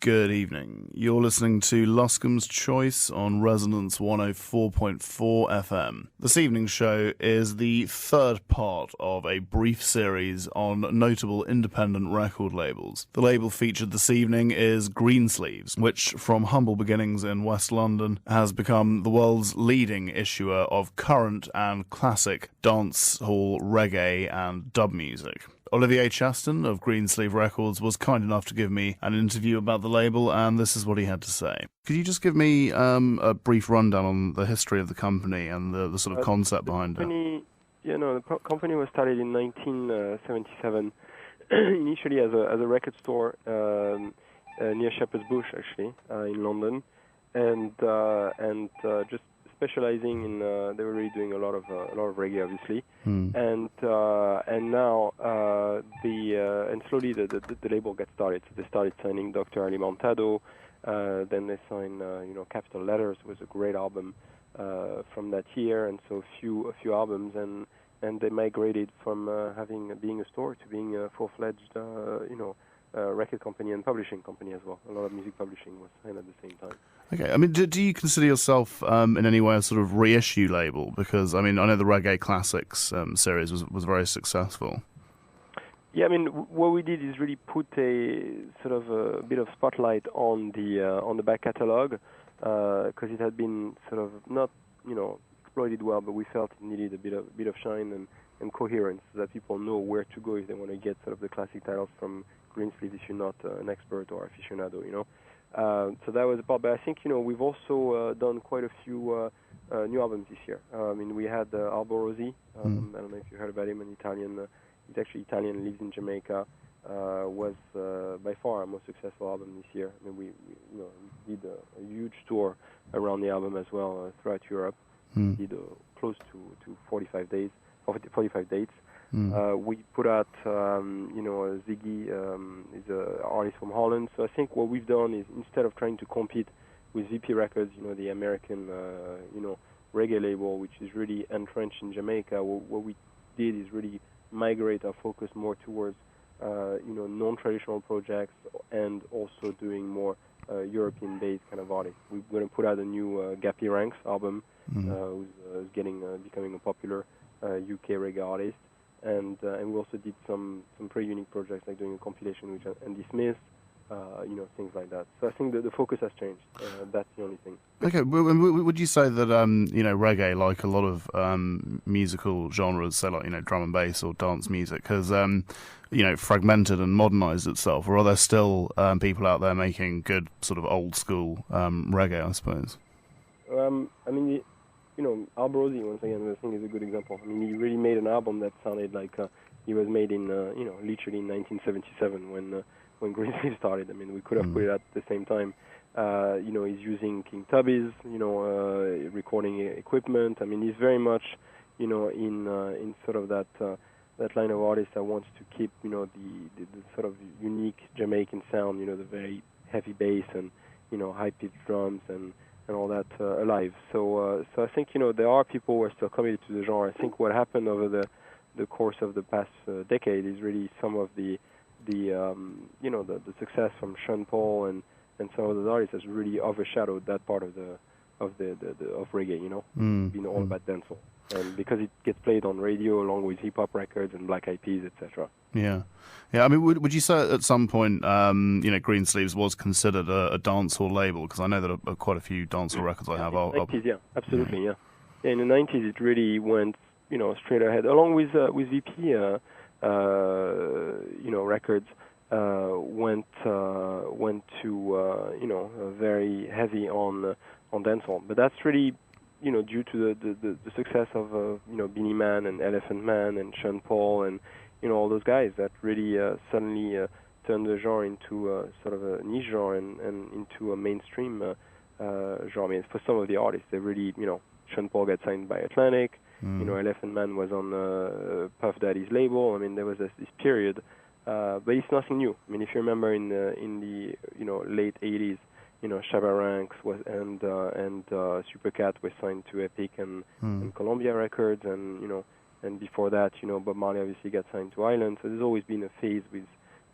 Good evening. You're listening to Luscombe's Choice on Resonance 104.4 FM. This evening's show is the third part of a brief series on notable independent record labels. The label featured this evening is Greensleeves, which, from humble beginnings in West London, has become the world's leading issuer of current and classic dance hall, reggae and dub music. Olivier Chaston of Greensleeves Records was kind enough to give me an interview about the label, and this is what he had to say. Could you just give me a brief rundown on the history of the company and the sort of concept behind it? Yeah, no, the company was started in 1977, initially as a record store near Shepherd's Bush, actually, in London, and just specializing in they were really doing a lot of reggae, obviously, and now and slowly the label got started. So they started signing Dr. Alimentado, then they signed Capital Letters was a great album from that year, and so a few albums, and they migrated from being a store to being a full-fledged record company and publishing company as well. A lot of music publishing was signed at the same time. Okay, I mean, do you consider yourself in any way a sort of reissue label? Because, I mean, I know the Reggae Classics series was very successful. Yeah, I mean, what we did is really put a sort of a bit of spotlight on the back catalogue, because it had been sort of not, exploited well, but we felt it needed a bit of shine and coherence, so that people know where to go if they want to get sort of the classic titles from Greensleeves if you're not an expert or aficionado, So that was a part, but I think, we've also done quite a few new albums this year. I mean, we had Alborosi, I don't know if you heard about him, an Italian, he's actually Italian, lives in Jamaica, was by far our most successful album this year. I mean, we did a huge tour around the album as well throughout Europe. We did close to 45 days, 45 dates. We put out, Ziggy is an artist from Holland. So I think what we've done is, instead of trying to compete with VP Records, the American, reggae label, which is really entrenched in Jamaica, what we did is really migrate our focus more towards, non-traditional projects and also doing more European-based kind of artists. We're going to put out a new Gappy Ranks album, who's becoming a popular UK reggae artist. And we also did some pretty unique projects, like doing a compilation with Dismissed, things like that. So I think the focus has changed. That's the only thing. Okay, would you say that reggae, like a lot of musical genres, say like drum and bass or dance music, has fragmented and modernized itself, or are there still people out there making good sort of old school reggae? I suppose. I mean. Alborosi, once again, I think is a good example. I mean, he really made an album that sounded like he was made in, literally in 1977 when Greensleeves started. I mean, we could have put it at the same time. He's using King Tubby's, recording equipment. I mean, he's very much, in sort of that line of artists that wants to keep, the sort of unique Jamaican sound, the very heavy bass and, high-pitched drums and all that alive. So I think there are people who are still committed to the genre. I think what happened over the course of the past decade is really some of the success from Sean Paul and some of those artists has really overshadowed that part of reggae. Being all about dancehall, and because it gets played on radio along with hip hop records and Black Eyed Peas, etc. Yeah. I mean, would you say at some point, Greensleeves was considered a dancehall label? Because I know that quite a few dancehall records I have. In the 90s, yeah, absolutely, yeah. In the 90s, it really went, straight ahead, along with VP, records. Went to very heavy on dancehall, but that's really due to the success of Beanie Man and Elephant Man and Sean Paul and all those guys that really suddenly turned the genre into sort of a niche genre and into a mainstream genre. I mean, for some of the artists, they really Sean Paul got signed by Atlantic. Elephant Man was on Puff Daddy's label. I mean, there was this period. But it's nothing new. I mean, if you remember in the late 80s, Shabba Ranks was and Supercat were signed to Epic and Columbia Records, and before that, Bob Marley obviously got signed to Island. So there's always been a phase with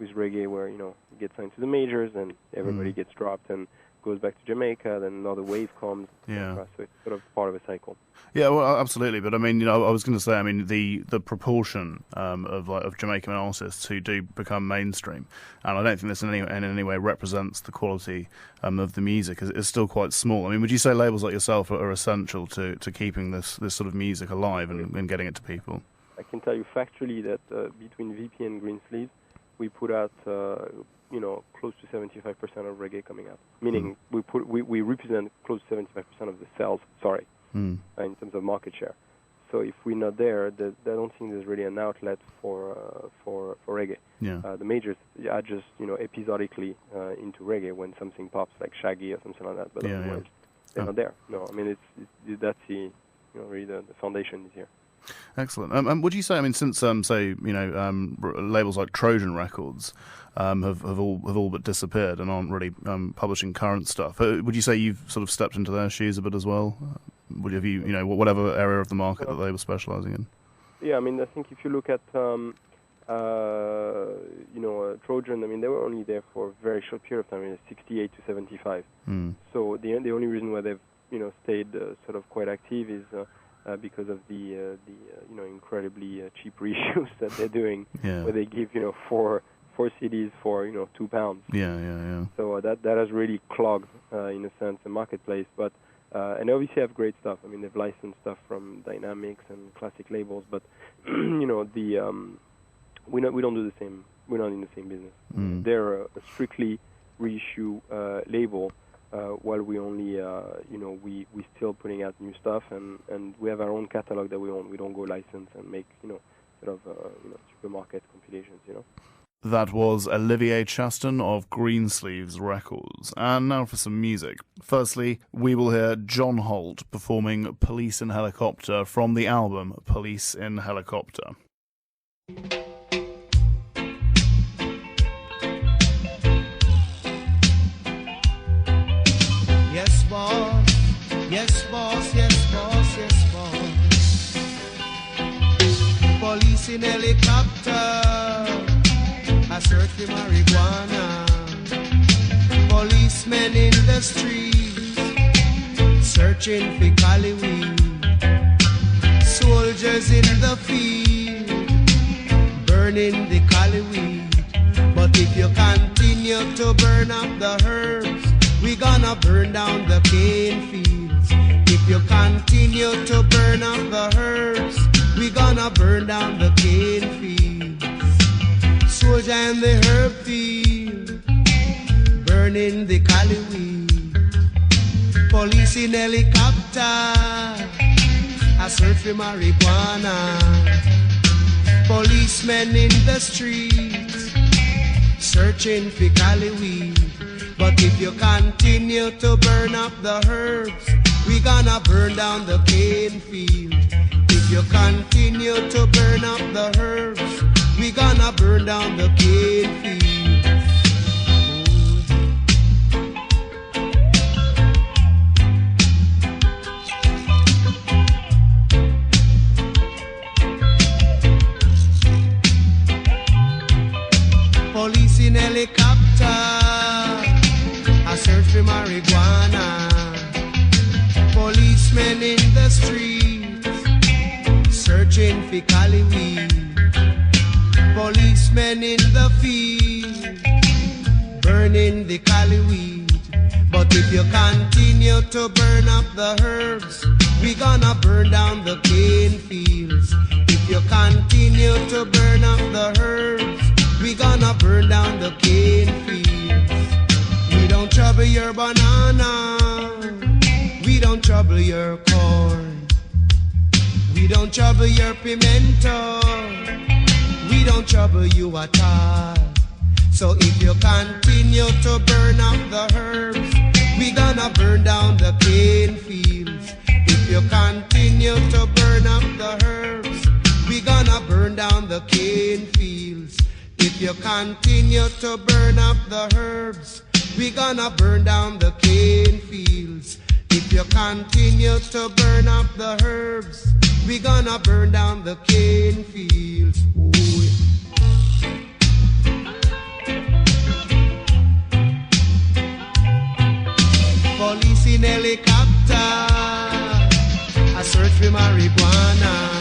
reggae, where it gets signed to the majors, and everybody gets dropped and goes back to Jamaica, then another wave comes. Yeah. So it's sort of part of a cycle. Yeah, well, absolutely. But I mean, I was going to say, I mean, the proportion of Jamaican artists who do become mainstream, and I don't think this in any way represents the quality of the music, is still quite small. I mean, would you say labels like yourself are essential to keeping this sort of music alive and getting it to people? I can tell you factually that between VP and Greensleeves, we put out close to 75% of reggae coming out. Meaning we represent close to 75% of the sales. In terms of market share. So if we're not there, I don't think there's really an outlet for reggae. Yeah. The majors are just episodically into reggae when something pops, like Shaggy or something like that. But otherwise, they're not there. No, I mean that's the really the foundation is here. Excellent. Would you say, I mean, since labels like Trojan Records have all but disappeared and aren't really publishing current stuff, would you say you've sort of stepped into their shoes a bit as well? Have you, whatever area of the market that they were specialising in? Yeah, I mean, I think if you look at Trojan, I mean, they were only there for a very short period of time, 68 to 75. So the only reason why they've stayed sort of quite active is because of the incredibly cheap reissues that they're doing, where they give four CDs for £2. Yeah. So that has really clogged in a sense the marketplace. But and obviously have great stuff. I mean, they've licensed stuff from Dynamics and classic labels, but we don't do the same. We're not in the same business. They're a strictly reissue label. While we only, we still putting out new stuff, and we have our own catalog that we own. We don't go license and make, supermarket compilations, That was Olivier Chaston of Greensleeves Records. And now for some music. Firstly, we will hear John Holt performing Police in Helicopter from the album Police in Helicopter. Yes, boss. Yes, boss. Yes, boss. Yes, boss. Police in helicopter, a search for marijuana. Policemen in the streets, searching for cali weed. Soldiers in the field, burning the cali weed. But if you continue to burn up the herbs, we gonna burn down the cane fields. If you continue to burn up the herbs, we gonna burn down the cane fields. Soldier in the herb field, burning the cali weed. Police in helicopter, a search for marijuana. Policemen in the streets, searching for cali weed. But if you continue to burn up the herbs, we gonna burn down the cane field. If you continue to burn up the herbs, we gonna burn down the cane field. Police in helicopter, a search for marijuana. Policemen in the streets, searching for cali weed. Policemen in the field, burning the cali weed. But if you continue to burn up the herbs, we gonna burn down the cane fields. If you continue to burn up the herbs, we gonna burn down the cane fields. We don't trouble your banana, we don't trouble your corn. We don't trouble your pimento, we don't trouble you at all. So if you continue to burn up the herbs, we gonna burn down the cane fields. If you continue to burn up the herbs, we gonna burn down the cane fields. If you continue to burn up the herbs, we gonna burn down the cane fields. If you continue to burn up the herbs, we gonna burn down the cane fields. Ooh. police in helicopter, I search for marijuana.